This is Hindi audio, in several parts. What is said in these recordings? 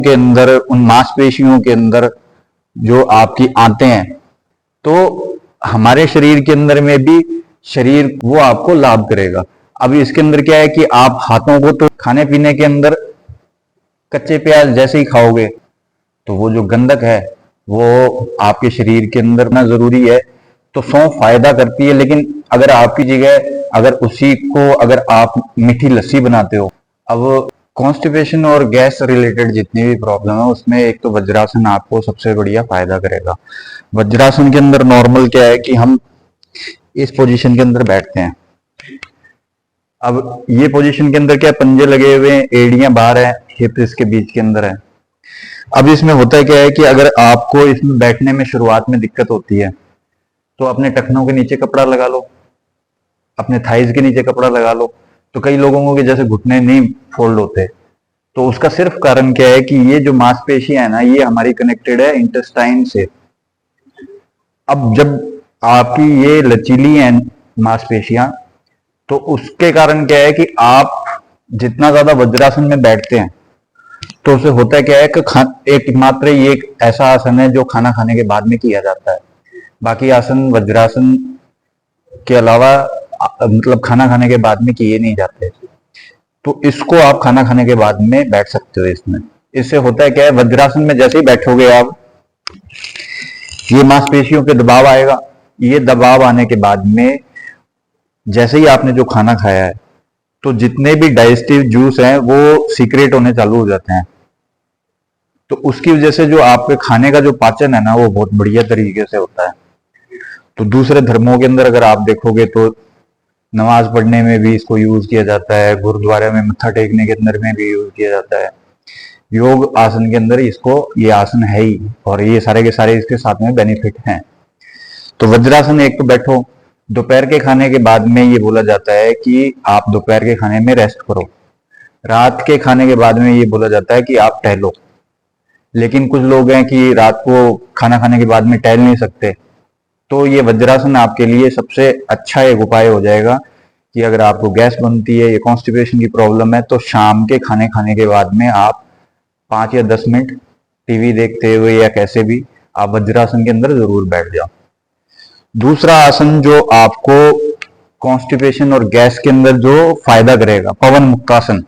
के अंदर, उन मांसपेशियों के अंदर जो आपकी आते हैं, तो हमारे शरीर के अंदर में भी शरीर वो आपको लाभ करेगा। अब इसके अंदर क्या है कि आप हाथों को तो खाने पीने के अंदर कच्चे प्याज जैसे ही खाओगे तो वो जो गंधक है वो आपके शरीर के अंदर ना जरूरी है, तो सौंफ फायदा करती है। लेकिन अगर आपकी जगह अगर उसी को अगर आप मीठी लस्सी बनाते हो, अब कॉन्स्टिपेशन और गैस रिलेटेड जितनी भी प्रॉब्लम है उसमें एक तो वज्रासन आपको सबसे बढ़िया फायदा करेगा। वज्रासन के अंदर नॉर्मल क्या है कि हम इस पोजीशन के अंदर बैठते हैं। अब ये पोजीशन के अंदर क्या, पंजे लगे हुए हैं, एड़ियां बाहर है, हिप इसके बीच के अंदर है। अब इसमें होता क्या है कि अगर आपको इसमें बैठने में शुरुआत में दिक्कत होती है तो अपने टखनों के नीचे कपड़ा लगा लो, अपने थाइज के नीचे कपड़ा लगा लो। तो कई लोगों के जैसे घुटने नहीं फोल्ड होते, तो उसका सिर्फ कारण क्या है कि ये जो मांसपेशियां है ना, ये हमारी कनेक्टेड है इंटेस्टाइन से। अब जब आपकी ये लचीली हैं मांसपेशियां, तो उसके कारण क्या है कि आप जितना ज्यादा वज्रासन में बैठते हैं तो उससे होता है क्या है कि एक मात्र ये एक ऐसा आसन है जो खाना खाने के बाद में किया जाता है। बाकी आसन वज्रासन के अलावा मतलब खाना खाने के बाद में किए नहीं जाते। तो इसको आप खाना खाने के बाद में बैठ सकते हो इसमें। इससे होता है क्या है, वज्रासन में जैसे ही बैठोगे आप, ये मांसपेशियों पे दबाव आएगा। ये दबाव आने के बाद में जैसे ही आपने जो खाना खाया है तो जितने भी डाइजेस्टिव जूस हैं वो सीक्रेट होने चालू हो जाते हैं। तो उसकी वजह से जो आपके खाने का जो पाचन है ना वो बहुत बढ़िया तरीके से होता है। तो दूसरे धर्मों के अंदर अगर आप देखोगे तो नमाज पढ़ने में भी इसको यूज किया जाता है, गुरुद्वारे में मत्था टेकने के अंदर में भी यूज किया जाता है। योग आसन के अंदर इसको ये आसन है ही, और ये सारे के सारे इसके साथ में बेनिफिट हैं। तो वज्रासन एक तो बैठो, दोपहर के खाने के बाद में ये बोला जाता है कि आप दोपहर के खाने में रेस्ट करो, रात के खाने के बाद में ये बोला जाता है कि आप टहलो। लेकिन कुछ लोग हैं कि रात को खाना खाने के बाद में टहल नहीं सकते, तो ये वज्रासन आपके लिए सबसे अच्छा एक उपाय हो जाएगा कि अगर आपको गैस बनती है या कॉन्स्टिपेशन की प्रॉब्लम है तो शाम के खाने खाने के बाद में आप 5 या 10 मिनट टीवी देखते हुए या कैसे भी आप वज्रासन के अंदर जरूर बैठ जाओ। दूसरा आसन जो आपको कॉन्स्टिपेशन और गैस के अंदर जो फायदा करेगा, पवन मुक्तासन।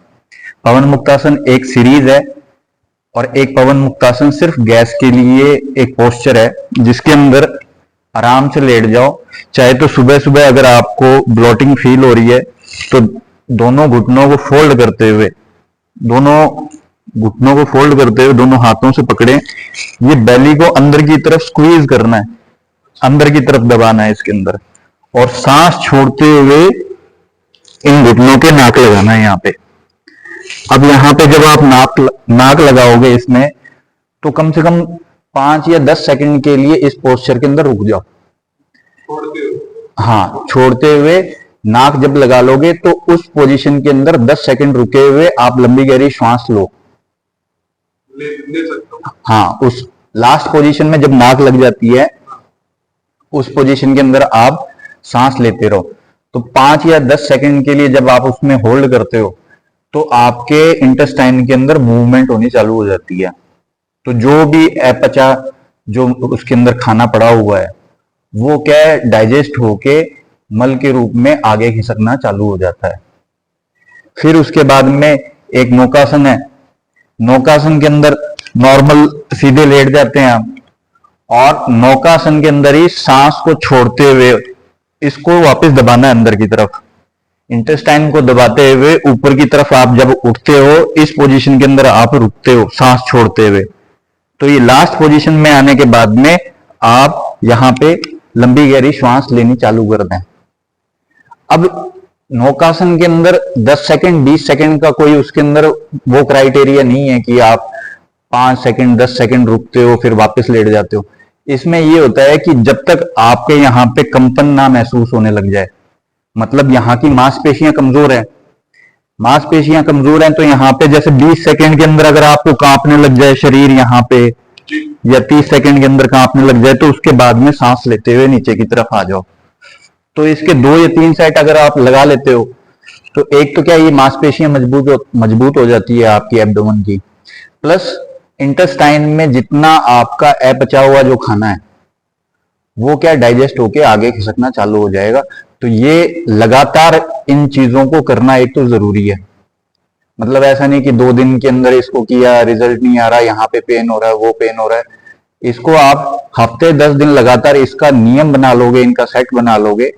पवन मुक्तासन एक सीरीज है, और एक पवन मुक्तासन सिर्फ गैस के लिए एक पोस्चर है जिसके अंदर आराम से लेट जाओ। चाहे तो सुबह सुबह अगर आपको ब्लोटिंग फील हो रही है तो दोनों घुटनों को फोल्ड करते हुए, दोनों हाथों से पकड़े, ये बेली को अंदर की तरफ स्क्वीज करना है, अंदर की तरफ दबाना है इसके अंदर, और सांस छोड़ते हुए इन घुटनों के नाक लगाना है यहाँ पे। अब यहाँ पे जब आप नाक लगाओगे इसमें, तो कम से कम 5 या 10 सेकंड के लिए इस पोस्चर के अंदर रुक जाओ। हाँ, छोड़ते हुए नाक जब लगा लोगे तो उस पोजीशन के अंदर 10 सेकंड रुके हुए आप लंबी गहरी श्वास लो। ले सकते हो। हाँ, उस लास्ट पोजीशन में जब नाक लग जाती है उस पोजीशन के अंदर आप सांस लेते रहो। तो 5 या 10 सेकंड के लिए जब आप उसमें होल्ड करते हो तो आपके इंटेस्टाइन के अंदर मूवमेंट होनी चालू हो जाती है। तो जो भी अपचा जो उसके अंदर खाना पड़ा हुआ है वो क्या है, डाइजेस्ट होके मल के रूप में आगे खिसकना चालू हो जाता है। फिर उसके बाद में एक नौकासन है। नौकासन के अंदर नॉर्मल सीधे लेट जाते हैं आप, और नौकासन के अंदर ही सांस को छोड़ते हुए इसको वापस दबाना है अंदर की तरफ, इंटेस्टाइन को दबाते हुए ऊपर की तरफ आप जब उठते हो इस पोजीशन के अंदर आप रुकते हो सांस छोड़ते हुए। तो ये लास्ट पोजीशन में आने के बाद में आप यहां पे लंबी गहरी श्वास लेनी चालू कर दें। अब नौकासन के अंदर 10 सेकंड 20 सेकंड का कोई उसके अंदर वो क्राइटेरिया नहीं है कि आप 5 सेकंड 10 सेकंड रुकते हो फिर वापस लेट जाते हो। इसमें ये होता है कि जब तक आपके यहाँ पे कंपन ना महसूस होने लग जाए, मतलब यहाँ की मांसपेशियां कमजोर है, मांसपेशियां कमजोर हैं, तो यहाँ पे जैसे 20 सेकंड के अंदर अगर आपको कांपने लग जाए शरीर यहाँ पे, या 30 सेकंड के अंदर कांपने लग जाए, तो उसके बाद में सांस लेते हुए नीचे की तरफ आ जाओ। तो इसके 2 या 3 सेट अगर आप लगा लेते हो तो एक तो क्या ये मांसपेशियां मजबूत हो जाती है आपकी एब्डोमेन की, प्लस इंटेस्टाइन में जितना आपका अपचा हुआ जो खाना है वो क्या डाइजेस्ट होके आगे खिसकना चालू हो जाएगा। तो ये लगातार इन चीजों को करना एक तो जरूरी है। मतलब ऐसा नहीं कि 2 दिन के अंदर इसको किया, रिजल्ट नहीं आ रहा, यहाँ पे पेन हो रहा है, वो पेन हो रहा है। इसको आप हफ्ते 10 दिन लगातार इसका नियम बना लोगे, इनका सेट बना लोगे,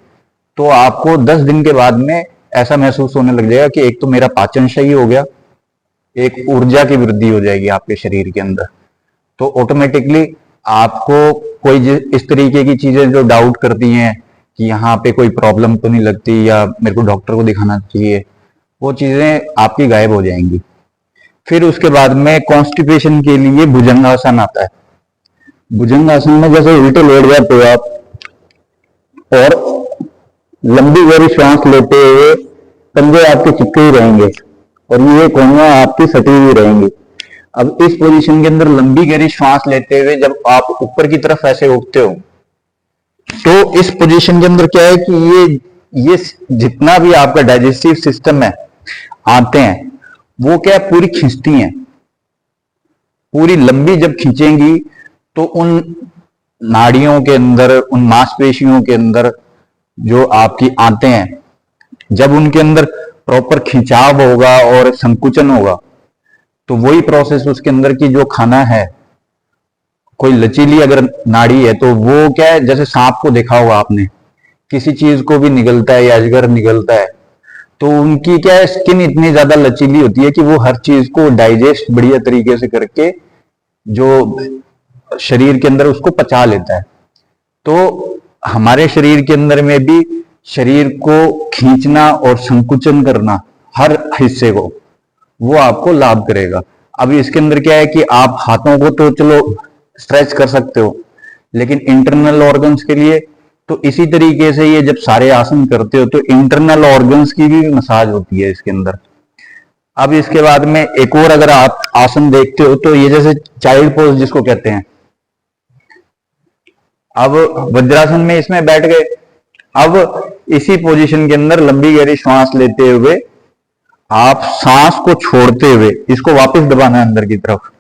तो आपको 10 दिन के बाद में ऐसा महसूस होने लग जाएगा कि एक तो मेरा पाचन सही हो गया, एक ऊर्जा की वृद्धि हो जाएगी आपके शरीर के अंदर। तो ऑटोमेटिकली आपको कोई इस तरीके की चीजें जो डाउट करती हैं कि यहाँ पे कोई प्रॉब्लम तो नहीं लगती या मेरे को डॉक्टर को दिखाना चाहिए, वो चीजें आपकी गायब हो जाएंगी। फिर उसके बाद में कॉन्स्टिपेशन के लिए भुजंगासन आता है। भुजंगासन में जैसे उल्टे लेट जाते हो आप और लंबी गहरी श्वास लेते हुए पंजे आपके चिपके ही रहेंगे और ये कोहनियां आपकी सटी हुई रहेंगी। अब इस पोजीशन के अंदर लंबी गहरी श्वास लेते हुए जब आप ऊपर की तरफ ऐसे उठते हो तो इस पोजीशन के अंदर क्या है कि ये जितना भी आपका डाइजेस्टिव सिस्टम है आते हैं वो क्या पूरी खींचती हैं। पूरी लंबी जब खींचेंगी तो उन नाड़ियों के अंदर, उन मांसपेशियों के अंदर जो आपकी आते हैं, जब उनके अंदर प्रॉपर खिंचाव होगा और संकुचन होगा तो वही प्रोसेस उसके अंदर की जो खाना है, कोई लचीली अगर नाड़ी है तो वो क्या है, जैसे सांप को देखा होगा आपने, किसी चीज को भी निगलता है या अजगर निगलता है तो उनकी क्या है, स्किन इतनी ज्यादा लचीली होती है कि वो हर चीज को डाइजेस्ट बढ़िया तरीके से करके जो शरीर के अंदर उसको पचा लेता है। तो हमारे शरीर के अंदर में भी शरीर को खींचना और संकुचन करना हर हिस्से को, वो आपको लाभ करेगा। अब इसके अंदर क्या है कि आप हाथों को तो चलो स्ट्रेच कर सकते हो, लेकिन इंटरनल ऑर्गन्स के लिए तो इसी तरीके से ये जब सारे आसन करते हो तो इंटरनल ऑर्गन्स की भी मसाज होती है इसके अंदर। अब इसके बाद में एक और अगर आप आसन देखते हो तो ये जैसे चाइल्ड पोज जिसको कहते हैं, अब वज्रासन में इसमें बैठ गए। अब इसी पोजीशन के अंदर लंबी गहरी श्वास लेते हुए आप सांस को छोड़ते हुए इसको वापस दबाना है अंदर की तरफ।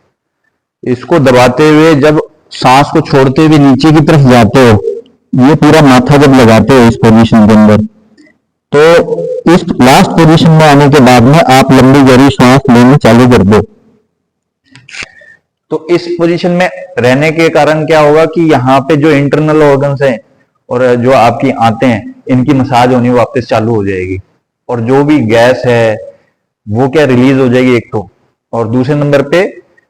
इसको दबाते हुए जब सांस को छोड़ते हुए नीचे की तरफ जाते हो, ये पूरा माथा जब लगाते हो इस पोजीशन के अंदर, तो इस लास्ट पोजीशन में आने के बाद में आप लंबी गहरी सांस लेनी चालू कर दो। तो इस पोजीशन में रहने के कारण क्या होगा कि यहाँ पे जो इंटरनल ऑर्गन्स हैं और जो आपकी आंतें हैं, इनकी मसाज होनी वापस चालू हो जाएगी और जो भी गैस है वो क्या रिलीज हो जाएगी एक तो, और दूसरे नंबर पे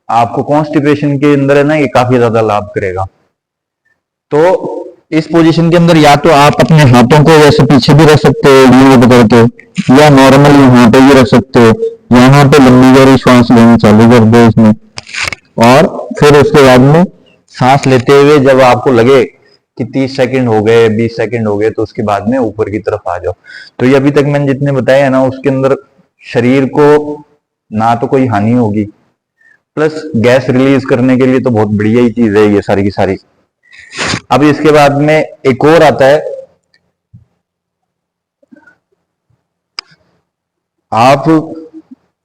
आपको कॉन्स्टिपेशन के अंदर है ना, ये काफी ज्यादा लाभ करेगा। तो इस पोजीशन के अंदर या तो आप अपने हाथों को वैसे पीछे भी रख सकते हो यूं पकड़ के, या नॉर्मल यहाँ पे भी रख सकते हो। यहाँ पे लंबी गहरी श्वास लेनी चालू कर दो इसमें, और फिर उसके बाद में सांस लेते हुए जब आपको लगे कि 30 सेकंड हो गए, 20 सेकंड हो गए, तो उसके बाद में ऊपर की तरफ आ जाओ। तो ये अभी तक मैंने जितने बताए हैं ना, उसके अंदर शरीर को ना तो कोई हानि होगी, प्लस गैस रिलीज करने के लिए तो बहुत बढ़िया ही चीज है ये सारी की सारी। अब इसके बाद में एक और आता है, आप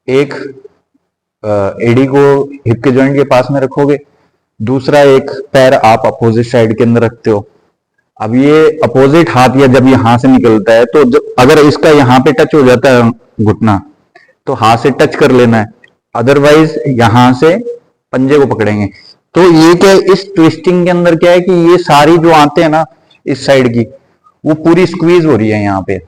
एक एडी को हिप के जॉइंट के पास में रखोगे, दूसरा एक पैर आप अपोजिट साइड के अंदर रखते हो। अब ये अपोजिट हाथ या जब यहां से निकलता है तो जब अगर इसका यहां पे टच हो जाता है घुटना, तो हाथ से टच कर लेना है, अदरवाइज यहां से पंजे को पकड़ेंगे। तो ये क्या, इस ट्विस्टिंग के अंदर क्या है कि ये सारी जो आते हैं ना इस साइड की, वो पूरी स्क्वीज हो रही है यहाँ पे।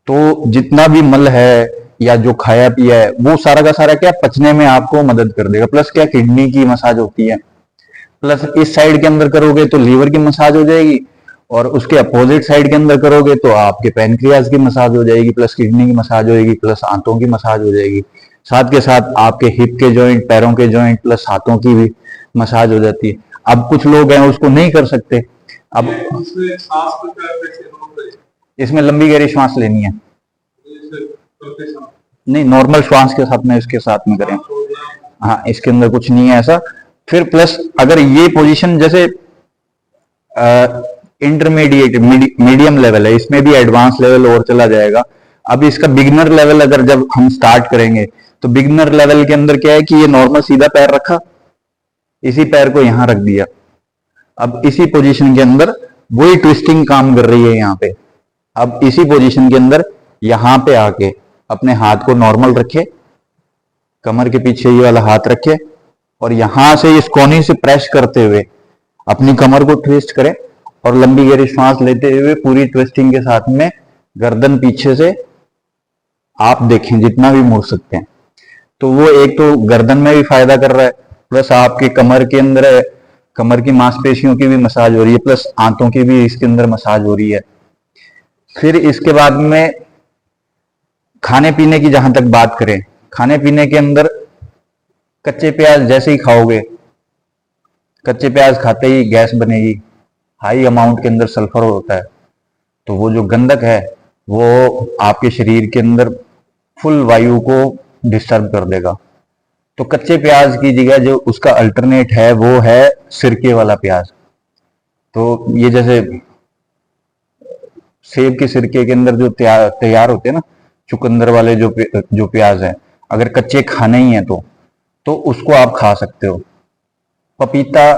तो जितना भी मल है या जो खाया पिया है वो सारा का सारा क्या पचने में आपको मदद कर देगा। प्लस क्या किडनी की मसाज होती है, प्लस इस साइड के अंदर करोगे तो लीवर की मसाज हो जाएगी, और उसके अपोजिट साइड के अंदर करोगे तो आपके पैनक्रियाज की मसाज हो जाएगी, प्लस किडनी की मसाज होगी, प्लस आंतों की मसाज हो जाएगी। साथ के साथ आपके हिप के जॉइंट, पैरों के जॉइंट, प्लस हाथों की भी मसाज हो जाती है। अब कुछ लोग हैं उसको नहीं कर सकते। अब इसमें लंबी गहरी श्वास लेनी है, नहीं नॉर्मल श्वास के साथ में इसके साथ में करें। हाँ, इसके अंदर कुछ नहीं है ऐसा। फिर प्लस अगर ये पोजीशन जैसे इंटरमीडिएट मीडियम लेवल है, इसमें भी एडवांस लेवल और चला जाएगा। अब इसका बिगिनर लेवल अगर जब हम स्टार्ट करेंगे, तो बिगिनर लेवल के अंदर क्या है कि ये नॉर्मल सीधा पैर रखा, इसी पैर को यहां रख दिया, अब इसी पोजीशन के अंदर वही ट्विस्टिंग काम कर रही है यहाँ पे। अब इसी पोजीशन के अंदर यहां पे आके अपने हाथ को नॉर्मल रखे, कमर के पीछे ये वाला हाथ रखे, और यहां से इस कोनी से प्रेस करते हुए अपनी कमर को ट्विस्ट करें, और लंबी गहरी सांस लेते हुए पूरी ट्विस्टिंग के साथ में गर्दन पीछे से आप देखें जितना भी मुड़ सकते हैं। तो वो एक तो गर्दन में भी फायदा कर रहा है, प्लस आपके कमर के अंदर कमर की मांसपेशियों की भी मसाज हो रही है, प्लस आंतों की भी इसके अंदर मसाज हो रही है। फिर इसके बाद में खाने पीने की जहां तक बात करें, खाने पीने के अंदर कच्चे प्याज जैसे ही खाओगे, कच्चे प्याज खाते ही गैस बनेगी, हाई अमाउंट के अंदर सल्फर होता है, तो वो जो गंधक है वो आपके शरीर के अंदर फुल वायु को डिस्टर्ब कर देगा। तो कच्चे प्याज की जगह जो उसका अल्टरनेट है वो है सिरके वाला प्याज। तो ये जैसे सेब के सिरके के अंदर जो तैयार होते हैं ना, चुकंदर वाले जो प्याज है, अगर कच्चे खाने ही है तो उसको आप खा सकते हो। पपीता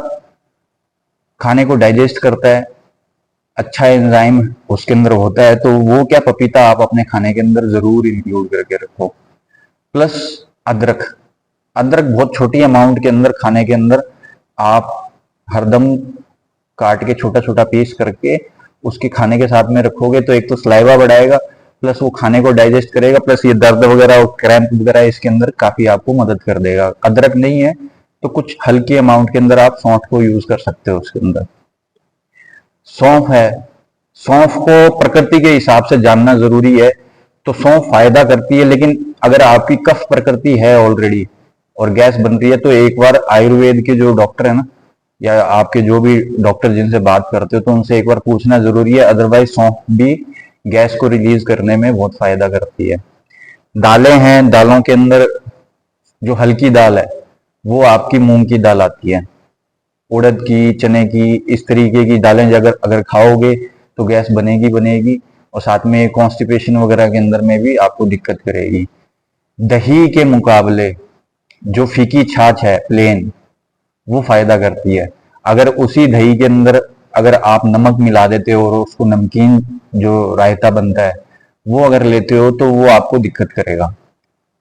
खाने को डाइजेस्ट करता है, अच्छा एंजाइम उसके अंदर होता है, तो वो क्या पपीता आप अपने खाने के अंदर जरूर इंक्लूड करके रखो। प्लस अदरक, अदरक बहुत छोटी अमाउंट के अंदर खाने के अंदर आप हरदम काट के छोटा छोटा पीस करके उसके खाने के साथ में रखोगे, तो एक तो सलाइवा बढ़ाएगा, प्लस वो खाने को डाइजेस्ट करेगा, प्लस ये दर्द वगैरह और क्रैम्प वगैरह इसके अंदर काफी आपको मदद कर देगा। अदरक नहीं है तो कुछ हल्के अमाउंट के अंदर आप सौंठ को यूज कर सकते हो उसके अंदर। सौंफ है, सौंफ को प्रकृति के हिसाब से जानना जरूरी है। तो सौंफ फायदा करती है, लेकिन अगर आपकी कफ प्रकृति है ऑलरेडी और गैस बन रही है, तो एक बार आयुर्वेद के जो डॉक्टर है ना, या आपके जो भी डॉक्टर जिनसे बात करते हो, तो उनसे एक बार पूछना जरूरी है। अदरवाइज सौंफ भी गैस को रिलीज करने में बहुत फायदा करती है। दालें हैं, दालों के अंदर जो हल्की दाल है वो आपकी मूंग की दाल आती है, उड़द की, चने की, इस तरीके की दालें अगर अगर खाओगे तो गैस बनेगी बनेगी, और साथ में कॉन्स्टिपेशन वगैरह के अंदर में भी आपको दिक्कत करेगी। दही के मुकाबले जो फीकी छाछ है प्लेन, वो फायदा करती है। अगर उसी दही के अंदर अगर आप नमक मिला देते हो और उसको नमकीन जो रायता बनता है वो अगर लेते हो, तो वो आपको दिक्कत करेगा।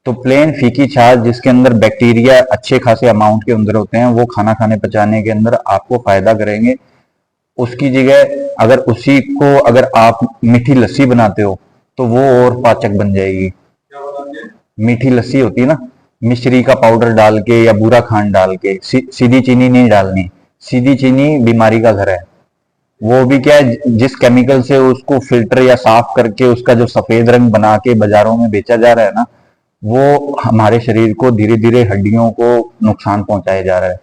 तो प्लेन फीकी छाछ जिसके अंदर बैक्टीरिया अच्छे खासे अमाउंट के अंदर होते हैं, वो खाना खाने पचाने के अंदर आपको फायदा करेंगे। उसकी जगह अगर उसी को अगर आप मीठी लस्सी बनाते हो तो वो और पाचक बन जाएगी। मीठी लस्सी होती है ना, मिश्री का पाउडर डाल के या बूरा खांड डाल के, सीधी चीनी नहीं डालनी, सीधी चीनी बीमारी का घर है। वो भी क्या है, जिस केमिकल से उसको फिल्टर या साफ करके उसका जो सफेद रंग बना के बाजारों में बेचा जा रहा है ना, वो हमारे शरीर को धीरे धीरे हड्डियों को नुकसान पहुंचाया जा रहा है।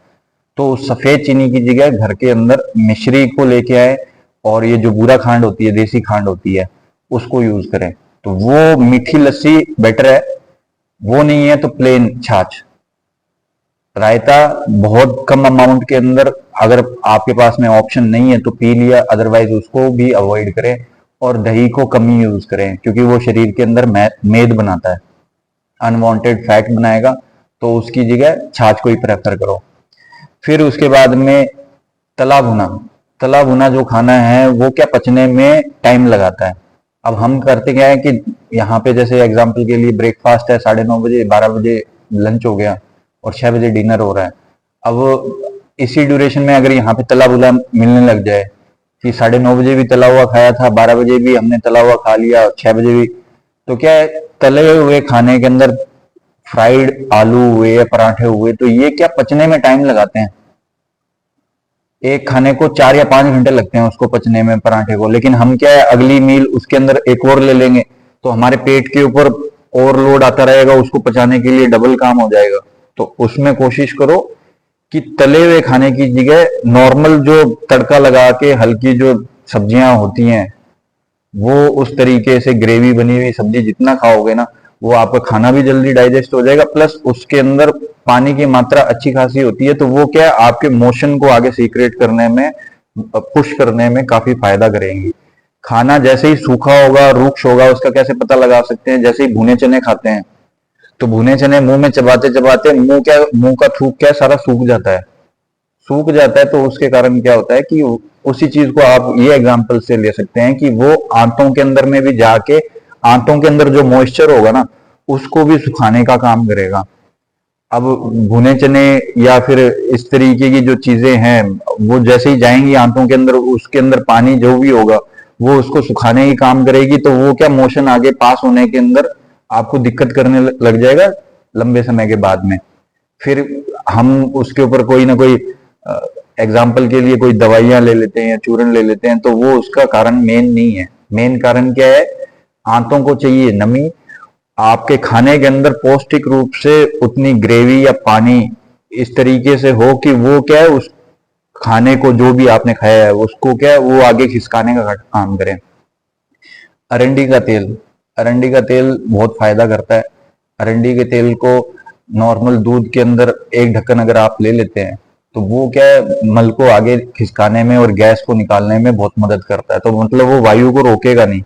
तो सफेद चीनी की जगह घर के अंदर मिश्री को लेके आए, और ये जो बूरा खांड होती है, देसी खांड होती है, उसको यूज करें, तो वो मीठी लस्सी बेटर है। वो नहीं है तो प्लेन छाछ। रायता बहुत कम अमाउंट के अंदर अगर आपके पास में ऑप्शन नहीं है तो पी लिया, अदरवाइज उसको भी अवॉइड करें, और दही को कम ही यूज करें, क्योंकि वो शरीर के अंदर मेद बनाता है, अनवांटेड फैट बनाएगा। तो उसकी जगह छाछ को ही प्रेफर करो। फिर उसके बाद में तला भुना, तला भुना जो खाना है वो क्या पचने में टाइम लगाता है। अब हम करते क्या है कि यहाँ पे जैसे एग्जांपल के लिए ब्रेकफास्ट है 9:30 बजे, 12 बजे लंच हो गया और 6 बजे डिनर हो रहा है। अब इसी ड्यूरेशन में अगर यहाँ पे तला भुना मिलने लग जाए कि 9:30 बजे भी तला हुआ खाया था, 12 बजे भी हमने तला हुआ खा लिया, 6 बजे भी, तो क्या है, तले हुए खाने के अंदर फ्राइड आलू हुए या पराठे हुए, तो ये क्या पचने में टाइम लगाते हैं। एक खाने को 4 या 5 घंटे लगते हैं उसको पचने में, पराठे को। लेकिन हम क्या है, अगली मील उसके अंदर एक और ले लेंगे, तो हमारे पेट के ऊपर ओवरलोड आता रहेगा, उसको पचाने के लिए डबल काम हो जाएगा। तो उसमें कोशिश करो कि तले हुए खाने की जगह नॉर्मल जो तड़का लगा के हल्की जो सब्जियां होती हैं, वो उस तरीके से ग्रेवी बनी हुई सब्जी जितना खाओगे ना, वो आपका खाना भी जल्दी डाइजेस्ट हो जाएगा, प्लस उसके अंदर पानी की मात्रा अच्छी खासी होती है, तो वो क्या आपके मोशन को आगे सीक्रेट करने में, पुश करने में काफी फायदा करेंगी। खाना जैसे ही सूखा होगा, रुक्ष होगा, उसका कैसे पता लगा सकते हैं? जैसे ही भुने चने खाते हैं, तो भुने चने मुंह में चबाते चबाते मुंह का थूक क्या सारा सूख जाता है। सूख जाता है तो उसके कारण क्या होता है कि उसी चीज को आप ये एग्जांपल से ले सकते हैं कि वो आंतों के अंदर में भी जाके आंतों के अंदर जो मॉइस्चर होगा ना, उसको भी सुखाने का काम करेगा। अब भुने चने या फिर इस तरीके की जो चीजें हैं, वो जैसे ही जाएंगी आंतों के अंदर, उसके अंदर पानी जो भी होगा वो उसको सुखाने की काम करेगी, तो वो क्या मोशन आगे पास होने के अंदर आपको दिक्कत करने लग जाएगा लंबे समय के बाद में। फिर हम उसके ऊपर कोई ना कोई एग्जाम्पल के लिए कोई दवाइयां ले लेते हैं या चूरन ले लेते हैं, तो वो उसका कारण मेन नहीं है। मेन कारण क्या है? आंतों को चाहिए नमी, आपके खाने के अंदर पौष्टिक रूप से उतनी ग्रेवी या पानी इस तरीके से हो कि वो क्या है, उस खाने को जो भी आपने खाया है उसको क्या है वो आगे खिसकाने का काम करे। अरंडी का तेल, अरंडी का तेल बहुत फायदा करता है। अरंडी के तेल को नॉर्मल दूध के अंदर एक ढक्कन अगर आप ले लेते हैं, तो वो क्या है मल को आगे खिसकाने में और गैस को निकालने में बहुत मदद करता है। तो मतलब वो वायु को रोकेगा नहीं।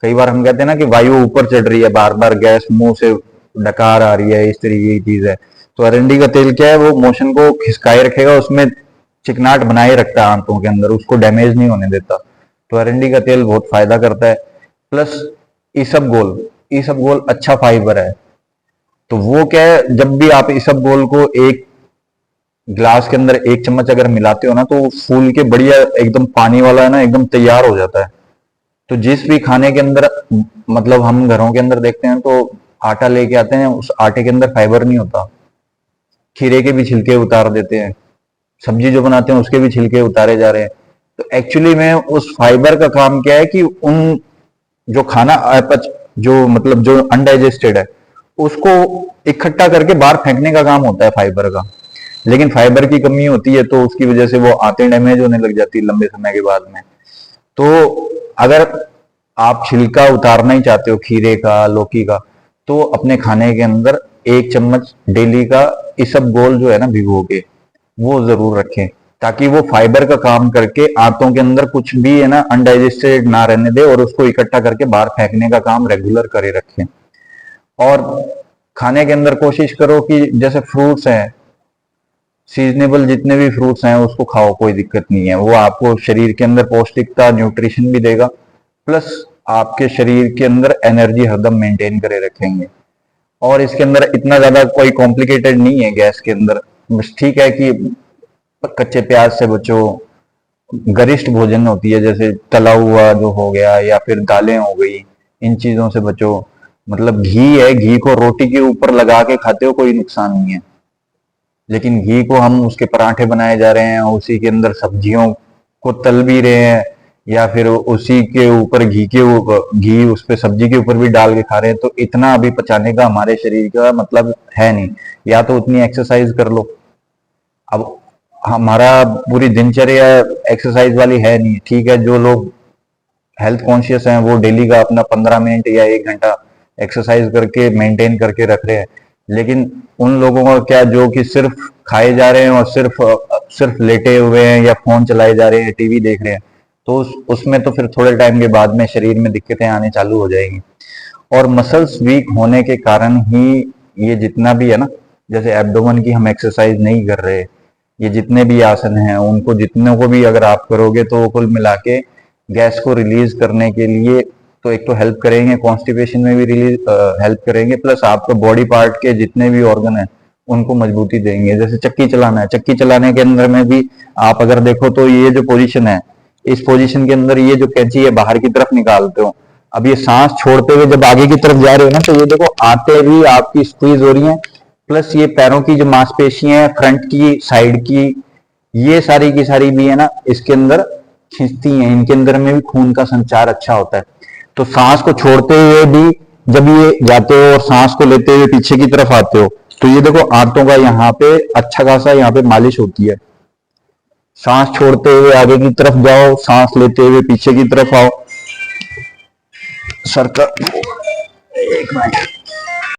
कई बार हम कहते हैं ना कि वायु ऊपर चढ़ रही है, बार बार गैस मुंह से डकार आ रही है, इस तरीके की चीज है। तो अरंडी का तेल क्या है, वो मोशन को खिसकाए रखेगा, उसमें चिकनाहट बनाए रखता है आंतों के अंदर, उसको डैमेज नहीं होने देता। तो अरंडी का तेल बहुत फायदा करता है। प्लस इसबगोल, इसबगोल अच्छा फाइबर है। तो वो क्या है, जब भी आप इसबगोल को एक ग्लास के अंदर एक चम्मच अगर मिलाते हो ना, तो वो फूल के बढ़िया एकदम पानी वाला है ना, एकदम तैयार हो जाता है। तो जिस भी खाने के अंदर, मतलब हम घरों के अंदर देखते हैं तो आटा लेके आते हैं, उस आटे के अंदर फाइबर नहीं होता, खीरे के भी छिलके उतार देते हैं, सब्जी जो बनाते हैं उसके भी छिलके उतारे जा रहे हैं। तो एक्चुअली में उस फाइबर का काम क्या है कि उन जो खाना अपच, जो मतलब जो अनडाइजेस्टेड है, उसको इकट्ठा करके बाहर फेंकने का काम होता है फाइबर का। लेकिन फाइबर की कमी होती है तो उसकी वजह से वो आंतें डैमेज होने लग जाती है लंबे समय के बाद में। तो अगर आप छिलका उतारना ही चाहते हो खीरे का, लौकी का, तो अपने खाने के अंदर एक चम्मच डेली का इसबगोल जो है ना भिगो के, वो जरूर रखें, ताकि वो फाइबर का काम करके आंतों के अंदर कुछ भी है ना अनडाइजेस्टेड ना रहने दे, और उसको इकट्ठा करके बाहर फेंकने का काम रेगुलर करे रखें। और खाने के अंदर कोशिश करो कि जैसे फ्रूट्स हैं, सीजनेबल जितने भी फ्रूट्स हैं उसको खाओ, कोई दिक्कत नहीं है। वो आपको शरीर के अंदर पौष्टिकता, न्यूट्रिशन भी देगा, प्लस आपके शरीर के अंदर एनर्जी हरदम मेंटेन करे रखेंगे। और इसके अंदर इतना ज्यादा कोई कॉम्प्लिकेटेड नहीं है गैस के अंदर। बस ठीक है कि कच्चे प्याज से बचो, गरिष्ठ भोजन होती है जैसे तला हुआ जो हो गया या फिर दालें हो गई, इन चीजों से बचो। मतलब घी है, घी को रोटी के ऊपर लगा के खाते हो कोई नुकसान नहीं है, लेकिन घी को हम उसके पराठे बनाए जा रहे हैं, उसी के अंदर सब्जियों को तल भी रहे हैं, या फिर उसी के ऊपर घी उस पे सब्जी के ऊपर भी डाल के खा रहे हैं, तो इतना अभी पचाने का हमारे शरीर का मतलब है नहीं। या तो उतनी एक्सरसाइज कर लो। अब हमारा पूरी दिनचर्या एक्सरसाइज वाली है नहीं, ठीक है। जो लोग हेल्थ कॉन्शियस हैं वो डेली का अपना 15 मिनट या 1 घंटा एक्सरसाइज करके मेंटेन करके रख रहे हैं, लेकिन उन लोगों का क्या जो कि सिर्फ खाए जा रहे हैं और सिर्फ लेटे हुए हैं या फोन चलाए जा रहे हैं, टीवी देख रहे हैं, तो उसमें तो फिर थोड़े टाइम के बाद में शरीर में दिक्कतें आने चालू हो जाएंगी। और मसल्स वीक होने के कारण ही ये जितना भी है ना, जैसे एब्डोमेन की हम एक्सरसाइज नहीं कर रहे, ये जितने भी आसन हैं उनको जितनों को भी अगर आप करोगे तो कुल मिला के गैस को रिलीज करने के लिए तो एक तो हेल्प करेंगे, कॉन्स्टिपेशन में भी रिलीज हेल्प करेंगे, प्लस आपके बॉडी पार्ट के जितने भी ऑर्गन है उनको मजबूती देंगे। जैसे चक्की चलाना है, चक्की चलाने के अंदर में भी आप अगर देखो तो ये जो पोजीशन है, इस पोजीशन के अंदर ये जो कैंची है बाहर की तरफ निकालते हो, अब ये सांस छोड़ते हुए जब आगे की तरफ जा रहे हो ना, तो ये देखो आते भी आपकी स्क्वीज हो रही है, प्लस ये पैरों की जो मांसपेशियां हैं फ्रंट की, साइड की, ये सारी की सारी भी है ना इसके अंदर खींचती हैं, इनके अंदर में भी खून का संचार अच्छा होता है। तो सांस को छोड़ते हुए भी जब ये जाते हो और सांस को लेते हुए पीछे की तरफ आते हो, तो ये देखो आंतों का यहाँ पे अच्छा खासा यहाँ पे मालिश होती है। सांस छोड़ते हुए आगे की तरफ जाओ, सांस लेते हुए पीछे की तरफ आओ। सर का 1 मिनट।